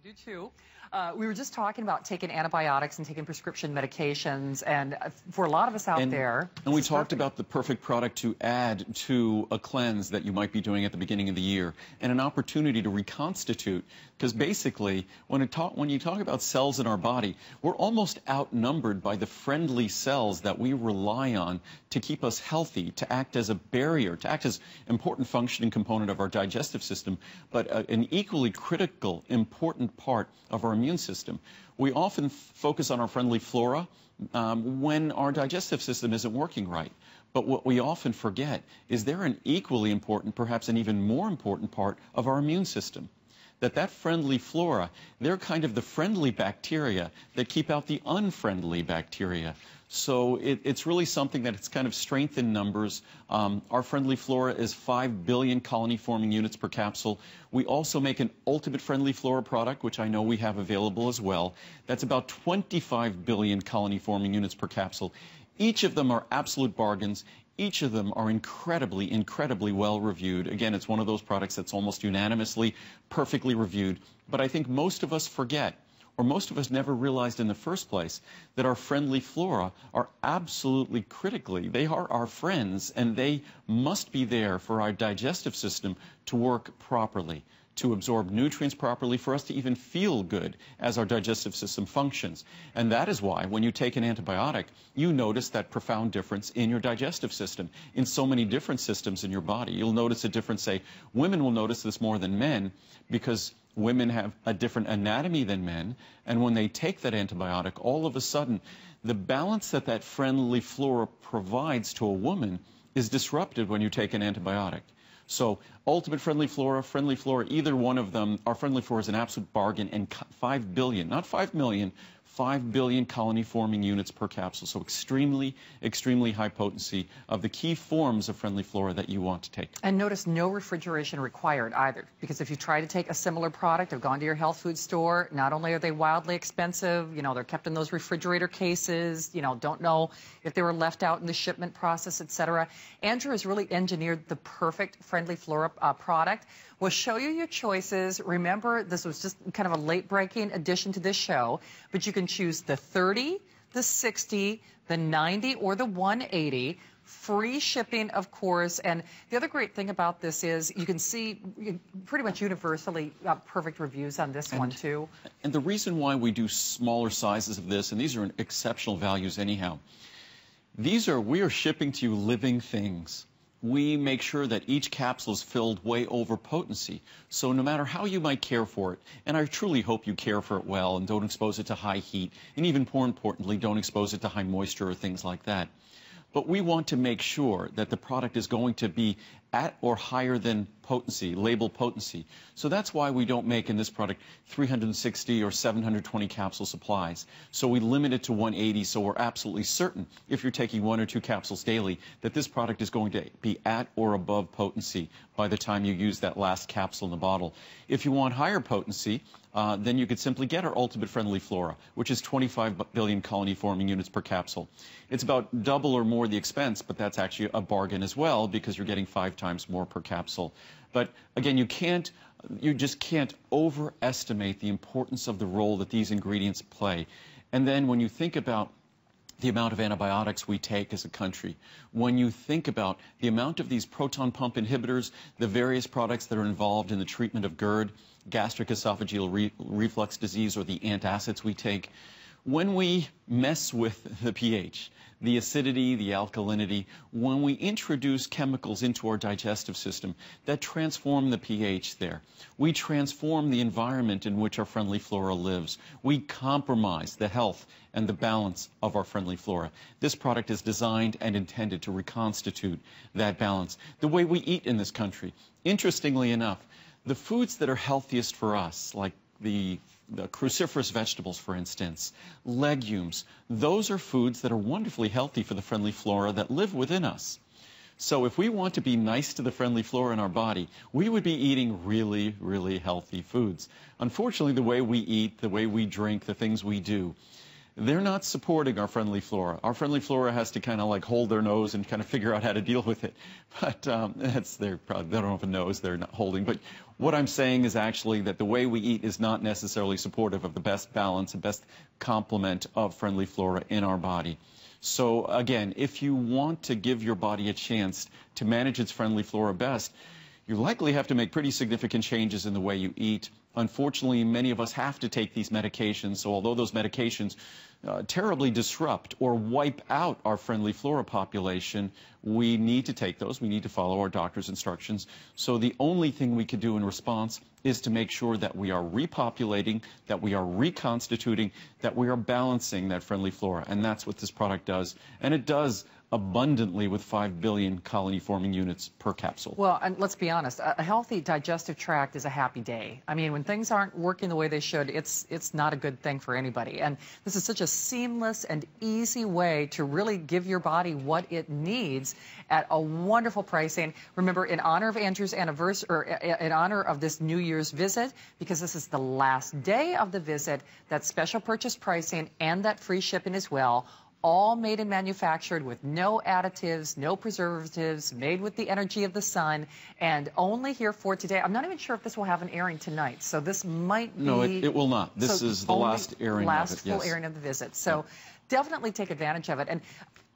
do too. We were just talking about taking antibiotics and taking prescription medications, and for a lot of us out there... And we talked about the perfect product to add to a cleanse that you might be doing at the beginning of the year, and an opportunity to reconstitute, because basically, when you talk about cells in our body, we're almost outnumbered by the friendly cells that we rely on to keep us healthy, to act as a barrier, to act as an important functioning component of our digestive system, but an equally critical, important part of our immune system. We often focus on our friendly flora when our digestive system isn't working right. But what we often forget is they're an equally important, perhaps an even more important part of our immune system. That friendly flora, they're kind of the friendly bacteria that keep out the unfriendly bacteria. So it's really something that it's kind of strength in numbers. Our friendly flora is 5 billion colony-forming units per capsule. We also make an ultimate friendly flora product, which I know we have available as well. That's about 25 billion colony-forming units per capsule. Each of them are absolute bargains. Each of them are incredibly, incredibly well reviewed. Again, it's one of those products that's almost unanimously, perfectly reviewed. But I think most of us forget, or most of us never realized in the first place, that our friendly flora are absolutely critically, they are our friends, and they must be there for our digestive system to work properly, to absorb nutrients properly, for us to even feel good as our digestive system functions. And that is why, when you take an antibiotic, you notice that profound difference in your digestive system, in so many different systems in your body. You'll notice a difference, say, women will notice this more than men, because women have a different anatomy than men, and when they take that antibiotic, all of a sudden, the balance that friendly flora provides to a woman is disrupted when you take an antibiotic. So, ultimate friendly flora, either one of them, our friendly flora is an absolute bargain, and 5 billion, not 5 million, 5 billion colony-forming units per capsule. So extremely, extremely high potency of the key forms of friendly flora that you want to take. And notice no refrigeration required either, because if you try to take a similar product, have gone to your health food store, not only are they wildly expensive, you know, they're kept in those refrigerator cases, you know, don't know if they were left out in the shipment process, etc. Andrew has really engineered the perfect friendly flora product. We'll show you your choices. Remember, this was just kind of a late-breaking addition to this show, but you can choose the 30, the 60, the 90, or the 180. Free shipping, of course. And the other great thing about this is you can see pretty much universally perfect reviews on this one, too. And the reason why we do smaller sizes of this, and these are exceptional values anyhow, we are shipping to you living things. We make sure that each capsule is filled way over potency. So no matter how you might care for it, and I truly hope you care for it well and don't expose it to high heat, and even more importantly, don't expose it to high moisture or things like that. But we want to make sure that the product is going to be at or higher than potency, label potency. So that's why we don't make in this product 360 or 720 capsule supplies. So we limit it to 180, so we're absolutely certain, if you're taking 1 or 2 capsules daily, that this product is going to be at or above potency by the time you use that last capsule in the bottle. If you want higher potency, then you could simply get our Ultimate Friendly Flora, which is 25 billion colony-forming units per capsule. It's about double or more the expense, but that's actually a bargain as well, because you're getting 5 times more per capsule. But again, you just can't overestimate the importance of the role that these ingredients play. And then when you think about the amount of antibiotics we take as a country, when you think about the amount of these proton pump inhibitors, the various products that are involved in the treatment of GERD, gastric esophageal reflux disease, or the antacids we take, when we mess with the pH, the acidity, the alkalinity, when we introduce chemicals into our digestive system that transform the pH there, we transform the environment in which our friendly flora lives. We compromise the health and the balance of our friendly flora. This product is designed and intended to reconstitute that balance. The way we eat in this country, interestingly enough, the foods that are healthiest for us, like the cruciferous vegetables, for instance, legumes, those are foods that are wonderfully healthy for the friendly flora that live within us. So if we want to be nice to the friendly flora in our body, we would be eating really, really healthy foods. Unfortunately, the way we eat, the way we drink, the things we do, they're not supporting our friendly flora. Our friendly flora has to kind of like hold their nose and kind of figure out how to deal with it. But they don't have a nose they're not holding. But What I'm saying is actually that the way we eat is not necessarily supportive of the best balance and best complement of Friendly Flora in our body. So again, if you want to give your body a chance to manage its Friendly Flora best, you likely have to make pretty significant changes in the way you eat. Unfortunately, many of us have to take these medications, so although those medications terribly disrupt or wipe out our Friendly Flora population, we need to take those. We need to follow our doctor's instructions. So the only thing we can do in response is to make sure that we are repopulating, that we are reconstituting, that we are balancing that Friendly Flora. And that's what this product does. And it does abundantly with 5 billion colony-forming units per capsule. Well, and let's be honest, a healthy digestive tract is a happy day. I mean, when things aren't working the way they should, it's not a good thing for anybody. And this is such a seamless and easy way to really give your body what it needs at a wonderful pricing. Remember, in honor of Andrew's anniversary, or in honor of this New Year's visit, because this is the last day of the visit, that special purchase pricing and that free shipping as well. All made and manufactured with no additives, no preservatives, made with the energy of the sun, and only here for today. I'm not even sure if this will have an airing tonight, so this might be... No, it will not. This is the last airing of it, last full airing of the visit. So definitely take advantage of it. And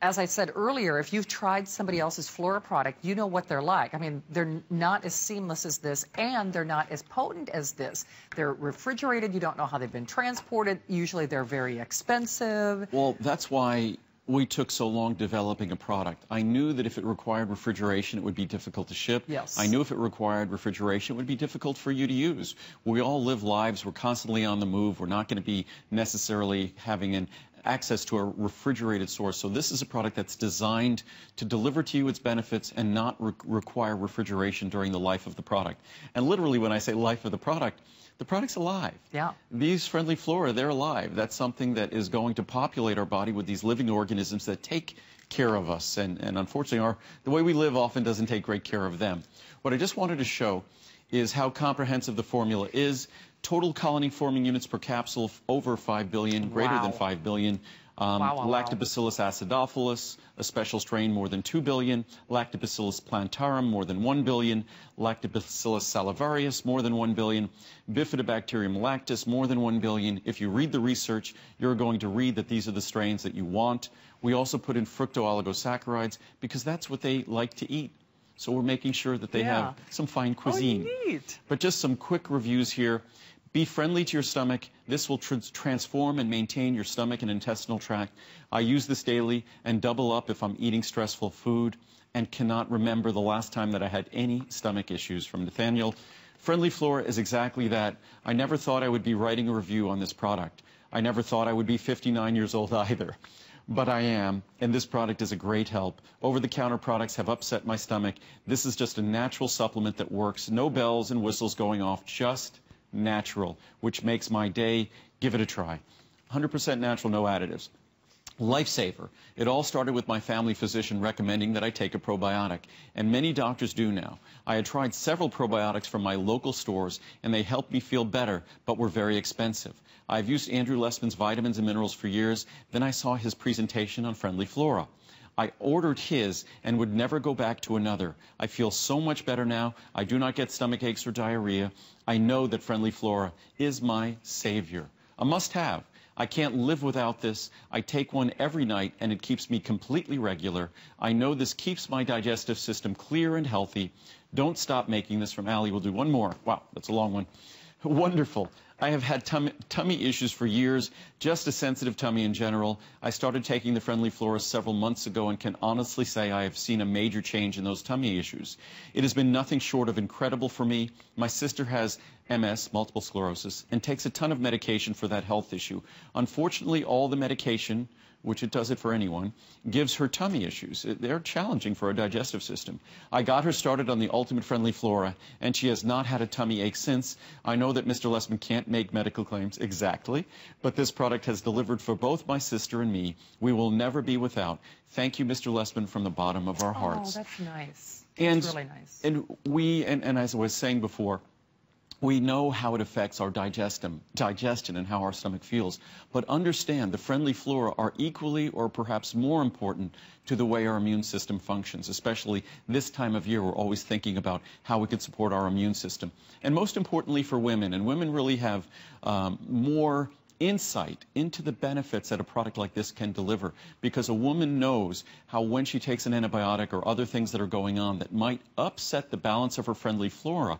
as I said earlier, if you've tried somebody else's Flora product, you know what they're like. I mean, they're not as seamless as this, and they're not as potent as this. They're refrigerated. You don't know how they've been transported. Usually they're very expensive. Well, that's why we took so long developing a product. I knew that if it required refrigeration, it would be difficult to ship. Yes. I knew if it required refrigeration, it would be difficult for you to use. We all live lives. We're constantly on the move. We're not going to be necessarily having access to a refrigerated source. So this is a product that's designed to deliver to you its benefits and not require refrigeration during the life of the product. And literally, when I say life of the product's alive. Yeah. These Friendly Flora, they're alive. That's something that is going to populate our body with these living organisms that take care of us. And unfortunately, the way we live often doesn't take great care of them. What I just wanted to show is how comprehensive the formula is. Total colony-forming units per capsule, over 5 billion, greater than 5 billion. Lactobacillus acidophilus, a special strain, more than 2 billion. Lactobacillus plantarum, more than 1 billion. Lactobacillus salivarius, more than 1 billion. Bifidobacterium lactis, more than 1 billion. If you read the research, you're going to read that these are the strains that you want. We also put in fructooligosaccharides because that's what they like to eat. So we're making sure that they have some fine cuisine. Oh, neat. But just some quick reviews here. Be friendly to your stomach. This will transform and maintain your stomach and intestinal tract. I use this daily and double up if I'm eating stressful food and cannot remember the last time that I had any stomach issues. From Nathaniel. Friendly Flora is exactly that. I never thought I would be writing a review on this product. I never thought I would be 59 years old either. But I am, and this product is a great help. Over-the-counter products have upset my stomach. This is just a natural supplement that works. No bells and whistles going off, just natural, which makes my day. Give it a try. 100% natural, no additives. Lifesaver. It all started with my family physician recommending that I take a probiotic, and many doctors do now. I had tried several probiotics from my local stores, and they helped me feel better, but were very expensive. I've used Andrew Lessman's vitamins and minerals for years. Then I saw his presentation on Friendly Flora. I ordered his and would never go back to another. I feel so much better now. I do not get stomach aches or diarrhea. I know that Friendly Flora is my savior. A must-have. I can't live without this. I take one every night, and it keeps me completely regular. I know this keeps my digestive system clear and healthy. Don't stop making this. From Allie. We'll do one more. Wow, that's a long one. Wonderful. I have had tummy issues for years, just a sensitive tummy in general. I started taking the Friendly Flora several months ago and can honestly say I have seen a major change in those tummy issues. It has been nothing short of incredible for me. My sister has MS, multiple sclerosis, and takes a ton of medication for that health issue. Unfortunately, all the medication, which it does it for anyone, gives her tummy issues. They're challenging for her digestive system. I got her started on the Ultimate Friendly Flora, and she has not had a tummy ache since. I know that Mr. Lessman can't make medical claims exactly, but this product has delivered for both my sister and me. We will never be without. Thank you, Mr. Lessman, from the bottom of our hearts. Oh, that's nice. And, that's really nice. And as I was saying before, We know how it affects our digestion and how our stomach feels. But understand, the Friendly Flora are equally or perhaps more important to the way our immune system functions, especially this time of year. We're always thinking about how we can support our immune system. And most importantly for women, and women really have more insight into the benefits that a product like this can deliver, because a woman knows how when she takes an antibiotic or other things that are going on that might upset the balance of her Friendly Flora,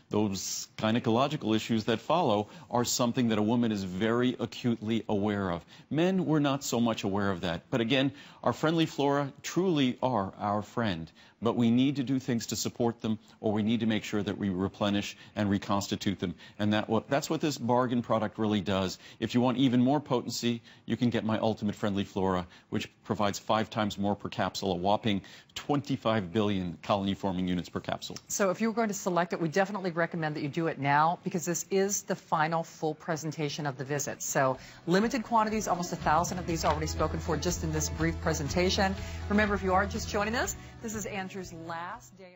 those gynecological issues that follow are something that a woman is very acutely aware of. Men, we're not so much aware of that. But again, our Friendly Flora truly are our friend. But we need to do things to support them, or we need to make sure that we replenish and reconstitute them. And that's what this bargain product really does. If you want even more potency, you can get my Ultimate Friendly Flora, which provides 5 times more per capsule, a whopping 25 billion colony-forming units per capsule. So if you were going to select it, we definitely recommend that you do it now, because this is the final full presentation of the visit. So limited quantities, almost 1,000 of these already spoken for just in this brief presentation. Remember, if you are just joining us, this is Andrew's last day of